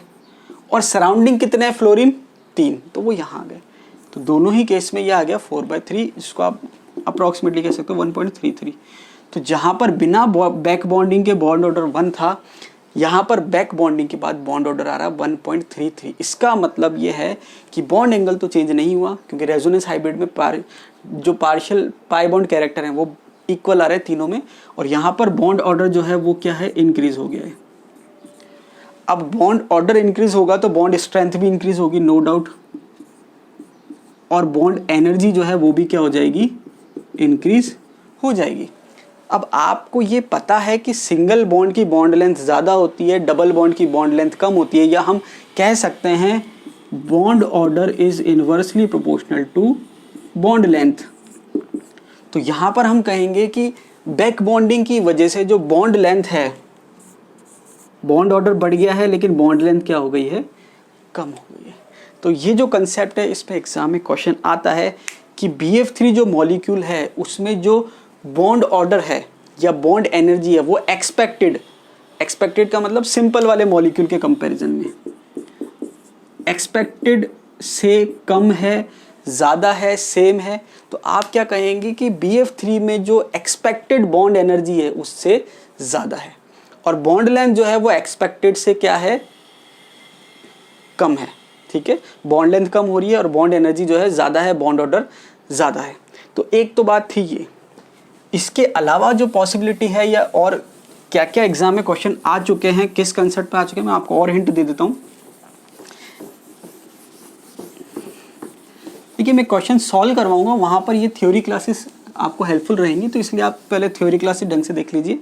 S1: और सराउंडिंग कितने हैं फ्लोरीन? 3, तो वो यहाँ आ गए। तो दोनों ही केस में ये आ गया 4/3, जिसको आप अप्रॉक्सीमेटली कह सकते हो 1.33। तो जहाँ पर बिना बैक बॉन्डिंग के बॉन्ड ऑर्डर 1 था, यहाँ पर बैक बॉन्डिंग के बाद बॉन्ड ऑर्डर आ रहा है 1.33। इसका मतलब ये है कि बॉन्ड एंगल तो चेंज नहीं हुआ, क्योंकि रेजोनेंस हाइब्रिड में जो पार्शियल पाई बॉन्ड कैरेक्टर हैं वो इक्वल आ रहे हैं तीनों में, और यहाँ पर बॉन्ड ऑर्डर जो है वो क्या है? इंक्रीज हो गया है। अब बॉन्ड ऑर्डर इंक्रीज होगा तो बॉन्ड स्ट्रेंथ भी इंक्रीज होगी, नो डाउट, और बॉन्ड एनर्जी जो है वो भी क्या हो जाएगी? इंक्रीज हो जाएगी। अब आपको ये पता है कि सिंगल बॉन्ड की बॉन्ड लेंथ ज़्यादा होती है, डबल बॉन्ड की बॉन्ड लेंथ कम होती है, या हम कह सकते हैं bond order is inversely proportional to bond length. तो यहाँ पर हम कहेंगे कि बैक बॉन्डिंग की वजह से जो बॉन्ड लेंथ है, बॉन्ड ऑर्डर बढ़ गया है लेकिन बॉन्ड लेंथ क्या हो गई है? कम हो गई है। तो ये जो कंसेप्ट है, इस पे एग्जाम में क्वेश्चन आता है कि BF3 जो मॉलिक्यूल है उसमें जो बॉन्ड ऑर्डर है या बॉन्ड एनर्जी है वो एक्सपेक्टेड का मतलब सिंपल वाले मॉलिक्यूल के कंपैरिजन में एक्सपेक्टेड से कम है, ज़्यादा है, सेम है। तो आप क्या कहेंगे कि BF3 में जो एक्सपेक्टेड बॉन्ड एनर्जी है उससे ज़्यादा है, और बॉन्ड लेंथ जो है वो एक्सपेक्टेड से क्या है? कम है। ठीक है, बॉन्ड लेंथ कम हो रही है और बॉन्ड एनर्जी जो है ज़्यादा है, बॉन्ड ऑर्डर ज़्यादा है। तो एक तो बात थी ये। इसके अलावा जो पॉसिबिलिटी है या और क्या क्या एग्जाम में क्वेश्चन आ चुके हैं, किस कंसेप्ट पे आ चुके हैं, मैं आपको और हिंट दे देता हूँ। देखिए मैं क्वेश्चन सॉल्व करवाऊंगा, वहाँ पर ये थ्योरी क्लासेस आपको हेल्पफुल रहेंगी, तो इसलिए आप पहले थ्योरी क्लासेस ढंग से देख लीजिए।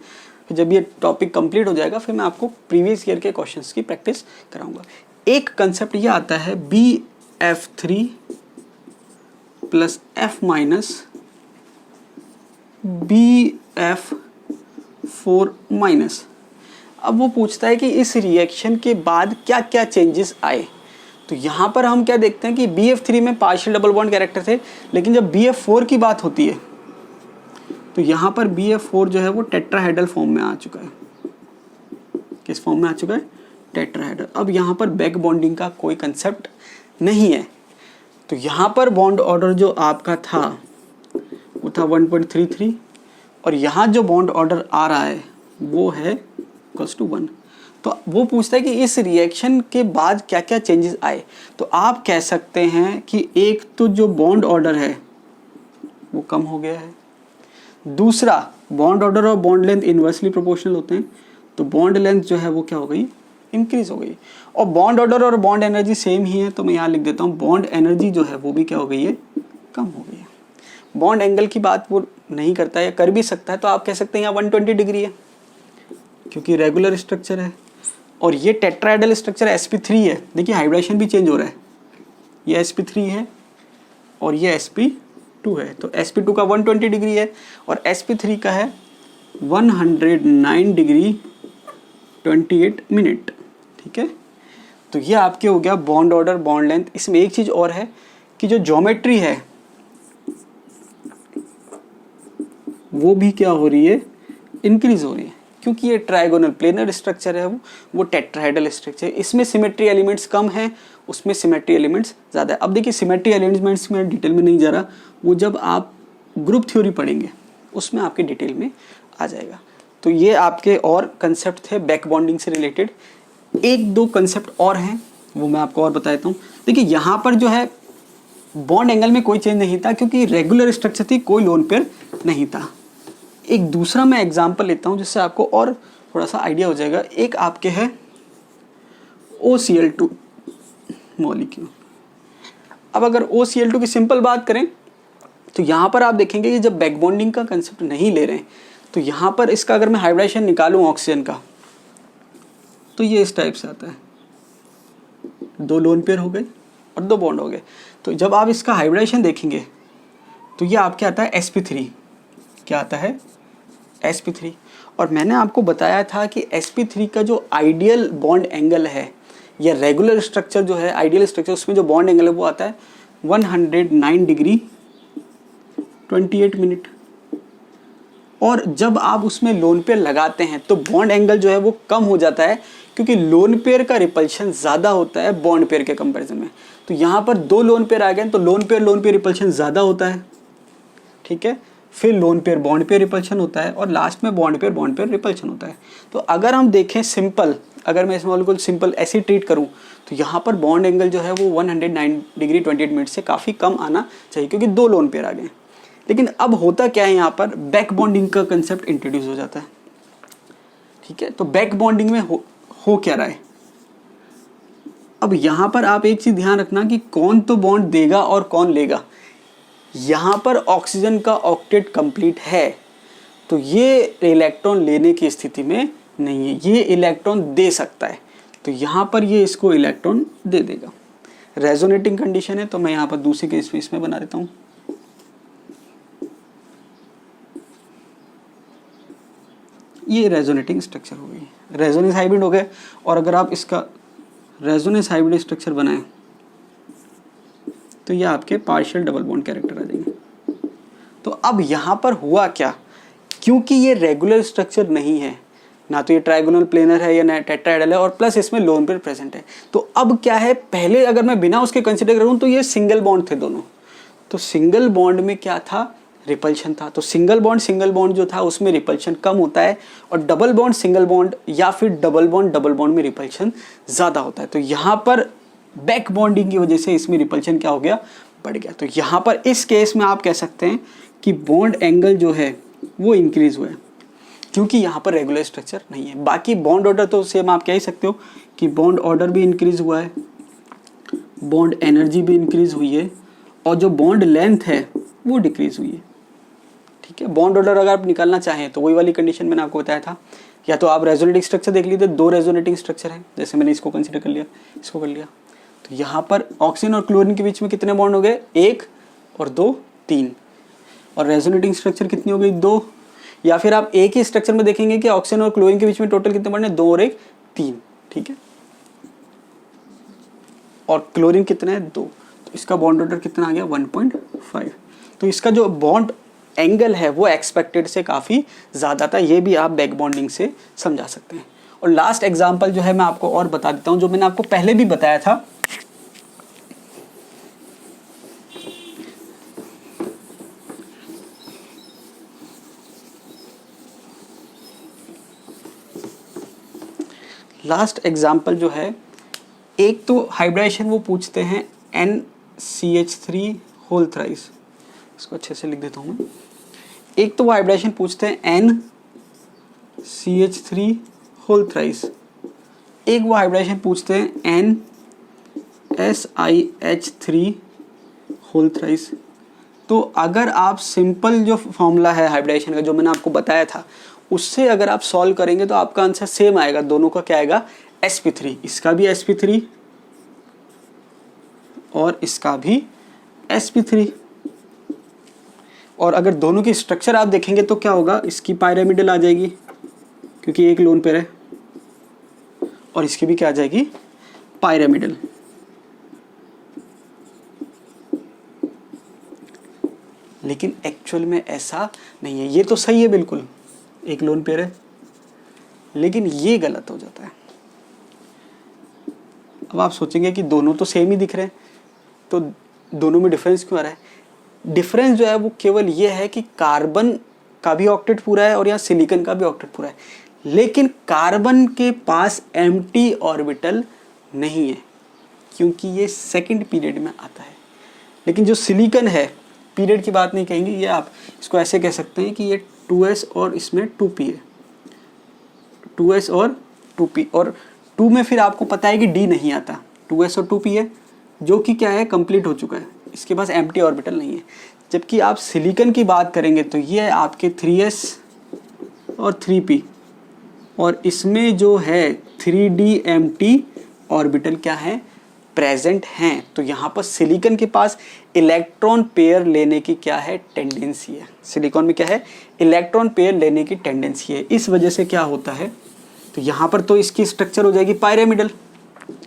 S1: फिर जब ये टॉपिक कंप्लीट हो जाएगा फिर मैं आपको प्रीवियस ईयर के क्वेश्चंस की प्रैक्टिस कराऊंगा। एक कंसेप्ट ये आता है BF3 plus F minus BF4 minus. अब वो पूछता है कि इस रिएक्शन के बाद क्या क्या चेंजेस आए। तो यहाँ पर हम क्या देखते हैं कि BF3 में पार्शियल डबल बॉन्ड कैरेक्टर थे, लेकिन जब BF4 की बात होती है तो यहाँ पर BF4 जो है वो टेट्राहेड्रल फॉर्म में आ चुका है। किस फॉर्म में आ चुका है? टेट्राहेड्रल। अब यहाँ पर बैक बॉन्डिंग का कोई कंसेप्ट नहीं है, तो यहाँ पर बॉन्ड ऑर्डर जो आपका था वो था 1.33, और यहाँ जो बॉन्ड ऑर्डर आ रहा है वो है =1। तो वो पूछता है कि इस रिएक्शन के बाद क्या क्या चेंजेस आए। तो आप कह सकते हैं कि एक तो जो बॉन्ड ऑर्डर है वो कम हो गया है, दूसरा बॉन्ड ऑर्डर और बॉन्ड लेंथ इन्वर्सली प्रोपोर्शनल होते हैं, तो बॉन्ड लेंथ जो है वो क्या हो गई? इंक्रीज हो गई। और बॉन्ड ऑर्डर और बॉन्ड एनर्जी सेम ही है, तो मैं यहाँ लिख देता हूँ बॉन्ड एनर्जी जो है वो भी क्या हो गई है? कम हो गई है। बॉन्ड एंगल की बात वो नहीं करता है, या कर भी सकता है, तो आप कह सकते हैं यहाँ 120 डिग्री है क्योंकि रेगुलर स्ट्रक्चर है, और ये टेट्राहेड्रल स्ट्रक्चर sp3 है। देखिए हाइब्रिडेशन भी चेंज हो रहा है, ये sp3 है और ये sp2 है, तो sp2 का 120 डिग्री है और sp3 का है 109 डिग्री 28 मिनट। ठीक है, तो ये आपके हो गया बॉन्ड ऑर्डर, बॉन्ड लेंथ। इसमें एक चीज़ और है कि जो ज्योमेट्री है वो भी क्या हो रही है? इंक्रीज हो रही है, क्योंकि ये ट्राइगोनल प्लेनर स्ट्रक्चर है, वो टेट्राहेड्रल स्ट्रक्चर है। इसमें सिमेट्री एलिमेंट्स कम हैं, उसमें सिमेट्री एलिमेंट्स ज़्यादा है। अब देखिए सिमेट्री एलिमेंट्स में डिटेल में नहीं जा रहा, वो जब आप ग्रुप थ्योरी पढ़ेंगे उसमें आपके डिटेल में आ जाएगा। तो ये आपके और कंसेप्ट थे बैक बॉन्डिंग से रिलेटेड। एक दो कंसेप्ट और हैं वो मैं आपको और बता देता हूँ। देखिए यहाँ पर जो है बॉन्ड एंगल में कोई चेंज नहीं था क्योंकि रेगुलर स्ट्रक्चर थी, कोई लोन पेयर नहीं था। एक दूसरा मैं एग्जांपल लेता हूँ जिससे आपको और थोड़ा सा आइडिया हो जाएगा। एक आपके है OCl2 मॉलिक्यूल। अब अगर OCl2 की सिंपल बात करें तो यहाँ पर आप देखेंगे कि जब बैक बॉन्डिंग का कंसेप्ट नहीं ले रहे हैं तो यहाँ पर इसका अगर मैं हाइब्रिडेशन निकालूँ ऑक्सीजन का तो ये इस टाइप से आता है, 2 लोन पेयर हो गए और 2 बॉन्ड हो गए। तो जब आप इसका हाइब्रिडेशन देखेंगे तो ये आपके आता है sp3। क्या आता है? sp3। और मैंने आपको बताया था कि sp3 का जो आइडियल बॉन्ड एंगल है या रेगुलर स्ट्रक्चर जो है, आइडियल स्ट्रक्चर, उसमें जो बॉन्ड एंगल है वो आता है 109 डिग्री 28 मिनट। और जब आप उसमें लोन पेयर लगाते हैं तो बॉन्ड एंगल जो है वो कम हो जाता है क्योंकि लोन पेयर का रिपल्शन ज़्यादा होता है बॉन्ड पेयर के कंपैरिजन में। तो यहाँ पर 2 लोन पेयर आ गए तो लोन पेयर रिपल्शन ज़्यादा होता है। ठीक है, फिर lone pair bond pair repulsion होता है और लास्ट में बॉन्ड पेयर रिपल्शन होता है। तो अगर हम देखें सिंपल, अगर मैं इस मॉलिक्यूल सिंपल ऐसे ट्रीट करूं तो यहाँ पर बॉन्ड एंगल जो है वो 109 डिग्री 28 मिनट से काफ़ी कम आना चाहिए क्योंकि 2 लोन पेयर आ गए। लेकिन अब होता क्या है, यहाँ पर बैक बॉन्डिंग का कंसेप्ट इंट्रोड्यूस हो जाता है। ठीक है, तो बैक बॉन्डिंग में हो क्या रहा है? अब यहाँ पर आप एक चीज़ ध्यान रखना कि कौन तो बॉन्ड देगा और कौन लेगा। यहाँ पर ऑक्सीजन का ऑक्टेट कंप्लीट है तो ये इलेक्ट्रॉन लेने की स्थिति में नहीं है, ये इलेक्ट्रॉन दे सकता है, तो यहाँ पर ये इसको इलेक्ट्रॉन दे देगा। रेजोनेटिंग कंडीशन है, तो मैं यहाँ पर दूसरे के स्पेस में बना देता हूँ। ये रेजोनेटिंग स्ट्रक्चर हो गई, रेजोनेंस हाइब्रिड हो गए। और अगर आप इसका रेजोनेंस हाइब्रिड स्ट्रक्चर बनाएं तो ये आपके पार्शियल डबल बॉन्ड कैरेक्टर आ जाएंगे। तो अब यहाँ पर हुआ क्या, क्योंकि ये रेगुलर स्ट्रक्चर नहीं है, ना तो ये ट्राइगोनल प्लेनर है या ना टेट्राहेड्रल है, और प्लस इसमें लोन पेयर प्रेजेंट है। तो अब क्या है, पहले अगर मैं बिना उसके कंसिडर करूँ तो ये सिंगल बॉन्ड थे दोनों, तो सिंगल बॉन्ड में क्या था, रिपल्शन था। तो सिंगल बॉन्ड जो था उसमें रिपल्शन कम होता है, और डबल बॉन्ड सिंगल बॉन्ड या फिर डबल बॉन्ड में रिपल्शन ज़्यादा होता है। तो यहाँ पर बैक बॉन्डिंग की वजह से इसमें रिपल्शन क्या हो गया, बढ़ गया। तो यहाँ पर इस केस में आप कह सकते हैं कि बॉन्ड एंगल जो है वो इंक्रीज हुआ है क्योंकि यहाँ पर रेगुलर स्ट्रक्चर नहीं है। बाकी बॉन्ड ऑर्डर तो सेम आप कह ही सकते हो कि बॉन्ड ऑर्डर भी इंक्रीज हुआ है, बॉन्ड एनर्जी भी इंक्रीज हुई है, और जो बॉन्ड लेंथ है वो डिक्रीज हुई है। ठीक है, बॉन्ड ऑर्डर अगर आप निकालना चाहें तो वही वाली कंडीशन मैंने आपको बताया था, या तो आप रेजोनेटिंग स्ट्रक्चर देख लीजिए, 2 रेजोनेटिंग स्ट्रक्चर है, जैसे मैंने इसको कंसिडर कर लिया, इसको कर लिया। तो यहाँ पर ऑक्सीजन और क्लोरीन के बीच में कितने बॉन्ड हो गए, 1 और 2 3, और रेजोनेटिंग स्ट्रक्चर कितनी हो गई, 2। या फिर आप एक ही स्ट्रक्चर में देखेंगे कि ऑक्सीजन और क्लोरीन के बीच में टोटल कितने बॉन्ड है, 2 और 1 3। ठीक है, और क्लोरीन कितना है 2, तो इसका बॉन्ड ऑर्डर कितना आ गया 1.5। तो इसका जो बॉन्ड एंगल है वो एक्सपेक्टेड से काफ़ी ज़्यादा था, ये भी आप बैक बॉन्डिंग से समझा सकते हैं। और लास्ट एग्जांपल जो है मैं आपको और बता देता हूँ, जो मैंने आपको पहले भी बताया था। लास्ट एग्जांपल जो है, एक तो हाइब्रिडाइजेशन वो पूछते हैं NCH3 होल थ्राइस, इसको अच्छे से लिख देता हूँ मैं। एक तो वो हाइब्रिडाइजेशन पूछते हैं NCH3 होल थ्राइस, एक वो हाइब्रिडाइजेशन पूछते हैं NSiH3 होल थ्राइस। तो अगर आप सिंपल जो फॉर्मूला है हाइब्रिडाइजेशन का जो मैंने आपको बताया था, उससे अगर आप सॉल्व करेंगे तो आपका आंसर सेम आएगा। दोनों का क्या आएगा sp3, इसका भी sp3 और इसका भी sp3। और अगर दोनों की स्ट्रक्चर आप देखेंगे तो क्या होगा, इसकी पायरामिडल आ जाएगी क्योंकि एक लोन पेयर है, और इसकी भी क्या आ जाएगी पायरामिडल। लेकिन एक्चुअल में ऐसा नहीं है। ये तो सही है बिल्कुल, एक लोन पेयर है, लेकिन ये गलत हो जाता है। अब आप सोचेंगे कि दोनों तो सेम ही दिख रहे हैं, तो दोनों में डिफरेंस क्यों आ रहा है? डिफरेंस जो है वो केवल ये है कि कार्बन का भी ऑक्टेट पूरा है और यहाँ सिलिकॉन का भी ऑक्टेट पूरा है, लेकिन कार्बन के पास एम्प्टी ऑर्बिटल नहीं है क्योंकि ये सेकंड पीरियड में आता है। लेकिन जो सिलिकॉन है, पीरियड की बात नहीं कहेंगे, ये आप इसको ऐसे कह सकते हैं कि ये 2s और इसमें 2p है, 2s और 2p, और 2 में फिर आपको पता है कि d नहीं आता, 2s और 2p है जो कि क्या है कंप्लीट हो चुका है, इसके पास एम्प्टी ऑर्बिटल नहीं है। जबकि आप सिलिकॉन की बात करेंगे तो ये है आपके 3s और 3p, और इसमें जो है 3d एम्प्टी ऑर्बिटल क्या है प्रेजेंट हैं। तो यहाँ पर सिलिकॉन के पास इलेक्ट्रॉन पेयर लेने की क्या है टेंडेंसी है, सिलिकॉन में क्या है इलेक्ट्रॉन पेयर लेने की टेंडेंसी है। इस वजह से क्या होता है, तो यहाँ पर तो इसकी स्ट्रक्चर हो जाएगी पायरामिडल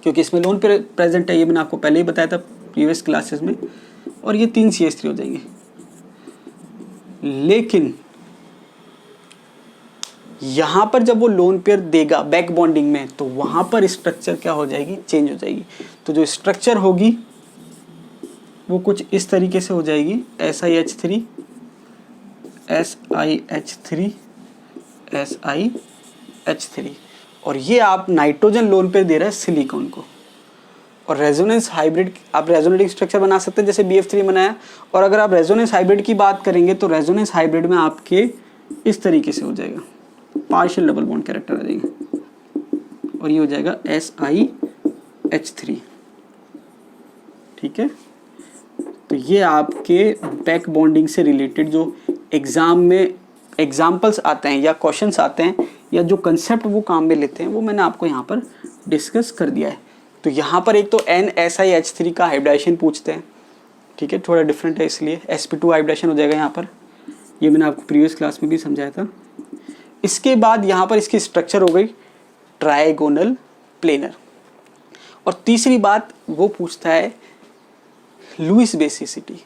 S1: क्योंकि इसमें लोन पेयर प्रेजेंट है, ये मैंने आपको पहले ही बताया था प्रीवियस क्लासेस में, और ये 3 CH3 हो जाएंगे। लेकिन यहाँ पर जब वो लोन पेयर देगा बैक बॉन्डिंग में, तो वहाँ पर स्ट्रक्चर क्या हो जाएगी चेंज हो जाएगी। तो जो स्ट्रक्चर होगी वो कुछ इस तरीके से हो जाएगी, SiH3 SiH3 SiH3, और ये आप नाइट्रोजन लोन पेयर दे रहा है सिलिकॉन को। और रेजोनेंस हाइब्रिड, आप रेजोनेटिंग स्ट्रक्चर बना सकते हैं जैसे BF3 बनाया। और अगर आप रेजोनेंस हाइब्रिड की बात करेंगे तो रेजोनेंस हाइब्रिड में आपके इस तरीके से हो जाएगा, पार्शियल डबल बॉन्ड कैरेक्टर आ जाएंगे और ये हो जाएगा SiH3। ठीक है, तो ये आपके बैक बॉन्डिंग से रिलेटेड जो एग्जाम में एग्जाम्पल्स आते हैं या क्वेश्चंस आते हैं या जो कंसेप्ट वो काम में लेते हैं वो मैंने आपको यहाँ पर डिस्कस कर दिया है। तो यहाँ पर एक तो NSiH3 का हाइब्रिडाइजेशन पूछते हैं, ठीक है, थोड़ा डिफरेंट है इसलिए sp2 हाइब्रिडाइजेशन हो जाएगा यहाँ पर, ये मैंने आपको प्रीवियस क्लास में भी समझाया था। इसके बाद यहाँ पर इसकी स्ट्रक्चर हो गई ट्राइगोनल प्लेनर। और तीसरी बात वो पूछता है लुईस बेसिसिटी।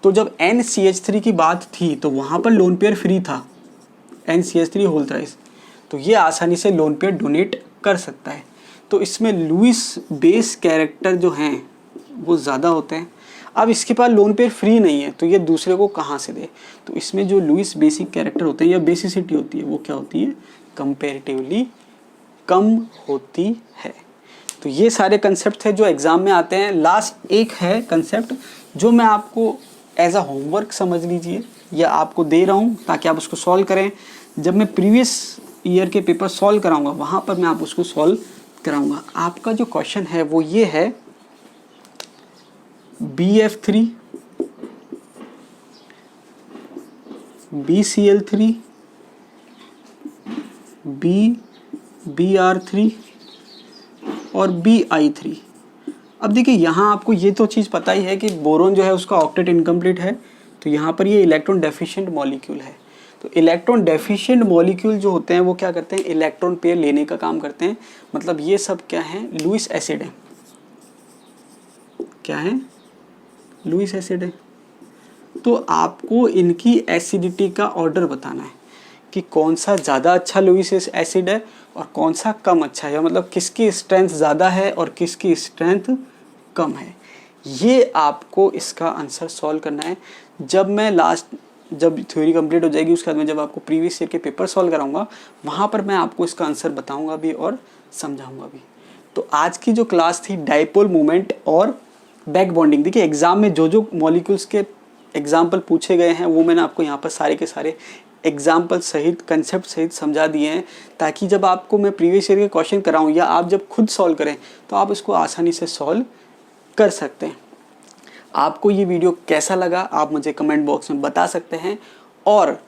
S1: तो जब NCH3 की बात थी तो वहाँ पर लोन पेयर फ्री था, NCH3 होल थ्राइस, तो ये आसानी से लोन पेयर डोनेट कर सकता है। तो इसमें लुईस बेस कैरेक्टर जो हैं वो ज़्यादा होते हैं। अब इसके पास लोन पेयर फ्री नहीं है तो ये दूसरे को कहाँ से दे, तो इसमें जो लुईस बेसिक कैरेक्टर होते हैं या बेसिसिटी होती है वो क्या होती है कंपैरेटिवली कम होती है। तो ये सारे कंसेप्ट थे जो एग्ज़ाम में आते हैं। लास्ट एक है कंसेप्ट जो मैं आपको एज अ होमवर्क समझ लीजिए या आपको दे रहा हूँ ताकि आप उसको सॉल्व करें। जब मैं प्रीवियस ईयर के पेपर सॉल्व कराऊंगा वहाँ पर मैं आप उसको सॉल्व कराऊंगा। आपका जो क्वेश्चन है वो ये है BF3 BCl3 BR3 और BI3। अब देखिए यहाँ आपको ये तो चीज़ पता ही है कि बोरोन जो है उसका ऑक्टेट इनकम्प्लीट है, तो यहाँ पर ये इलेक्ट्रॉन डेफिशिएंट मॉलिक्यूल है। तो इलेक्ट्रॉन डेफिशिएंट मॉलिक्यूल जो होते हैं वो क्या करते हैं इलेक्ट्रॉन पेयर लेने का काम करते हैं। मतलब ये सब क्या है लुईस एसिड है, क्या है, लुईस एसिड है। तो आपको इनकी एसिडिटी का ऑर्डर बताना है कि कौन सा ज़्यादा अच्छा लुईस एसिड है और कौन सा कम अच्छा है, मतलब किसकी स्ट्रेंथ ज़्यादा है और किसकी स्ट्रेंथ कम है। ये आपको इसका आंसर सॉल्व करना है। जब थ्योरी कंप्लीट हो जाएगी उसके बाद में जब आपको प्रीवियस ईयर के पेपर सॉल्व कराऊंगा वहाँ पर मैं आपको इसका आंसर बताऊंगा भी और समझाऊंगा भी। तो आज की जो क्लास थी डाइपोल मोमेंट और बैक बॉन्डिंग, देखिए एग्जाम में जो मॉलिक्यूल्स के एग्जाम्पल पूछे गए हैं वो मैंने आपको यहाँ पर सारे के सारे एग्जाम्पल सहित कंसेप्ट सहित समझा दिए हैं, ताकि जब आपको मैं प्रीवियस ईयर के क्वेश्चन कराऊँ या आप जब खुद सॉल्व करें तो आप इसको आसानी से सॉल्व कर सकते हैं। आपको ये वीडियो कैसा लगा आप मुझे कमेंट बॉक्स में बता सकते हैं, और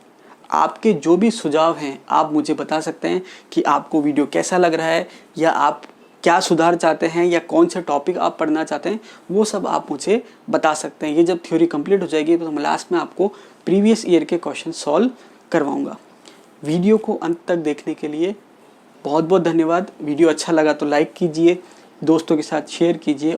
S1: आपके जो भी सुझाव हैं आप मुझे बता सकते हैं कि आपको वीडियो कैसा लग रहा है या आप क्या सुधार चाहते हैं या कौन से टॉपिक आप पढ़ना चाहते हैं, वो सब आप मुझे बता सकते हैं। ये जब थ्योरी कंप्लीट हो जाएगी तो मैं लास्ट में आपको प्रीवियस ईयर के क्वेश्चन सॉल्व करवाऊंगा। वीडियो को अंत तक देखने के लिए बहुत बहुत धन्यवाद। वीडियो अच्छा लगा तो लाइक कीजिए, दोस्तों के साथ शेयर कीजिए